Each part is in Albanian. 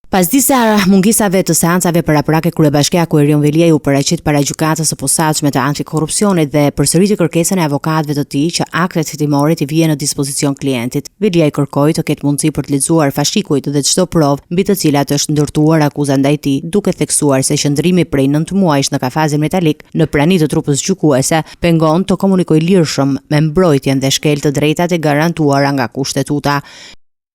Pas disa mungesave të seancave paraprake, kryebashkiaku Erion Veliaj u paraqit para gjykatës së posaçme të antikorrupsionit dhe përsëriti kërkesën e avokatëve të tij që aktet hetimore të vijnë në dispozicion klientit. Veliaj kërkoi të ketë mundësi për të lexuar fashikujt dhe çdo provë mbi të cilat është ndërtuar akuza ndaj tij, duke theksuar se qëndrimi prej 9 muajsh në kafazin metalik në prani të trupës gjykuese pengon të komunikojë lirshëm me mbrojtjen dhe shkel të drejtat e garantuara nga kushtetuta.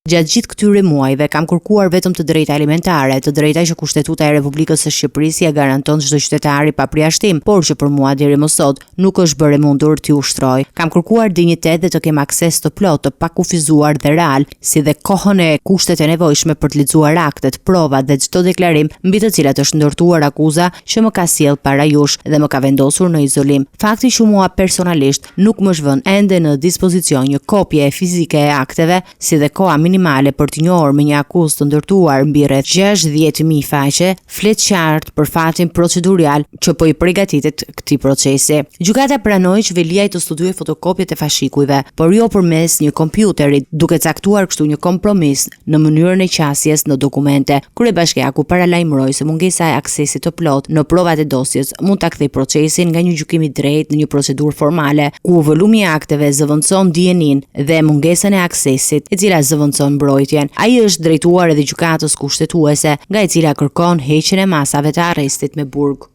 Gjatë gjithë këtyre muajve kam kërkuar vetëm të drejta elementare, të drejta që Kushtetuta e Republikës së Shqipërisë ja garanton çdo qytetari pa përjashtim, por që për mua deri më sot nuk është bërë mundur t'ju ushtroj. Kam kërkuar dinjitet dhe të kem akses të plot, të pakufizuar dhe real, si dhe kohën e kushtet e nevojshme për të lexuar aktet, provat dhe çdo deklarim mbi të cilat është ndërtuar akuza që më ka sjell para jush dhe më ka vendosur në izolim. Fakti që mua personalisht nuk më është vënë ende në dispozicion një kopje fizike e akteve, si dhe koha minimale për të njohur me një akuzë të ndërtuar mbi rreth 60.000 faqe, flet qartë për fatin procedurial që po i përgatitet këtij procesi. Gjykata pranoi që Veliaj të studiojë fotokopjet e fashikujve, por jo përmes një kompjuteri, duke caktuar kështu një kompromis në mënyrën e qasjes në dokumente. Kryebashkiaku paralajmëroi se mungesa e aksesit të plot në provat e dosjes mund ta kthejë procesin nga një gjykim i drejtë në një procedurë formale, ku volumi i akteve zëvendëson dijenin dhe mungesën e aksesit, e cila zëvendëson mbrojtjen. Ai është drejtuar edhe gjykatës kushtetuese, nga e cila kërkon heqjen e masave të arrestit me burg.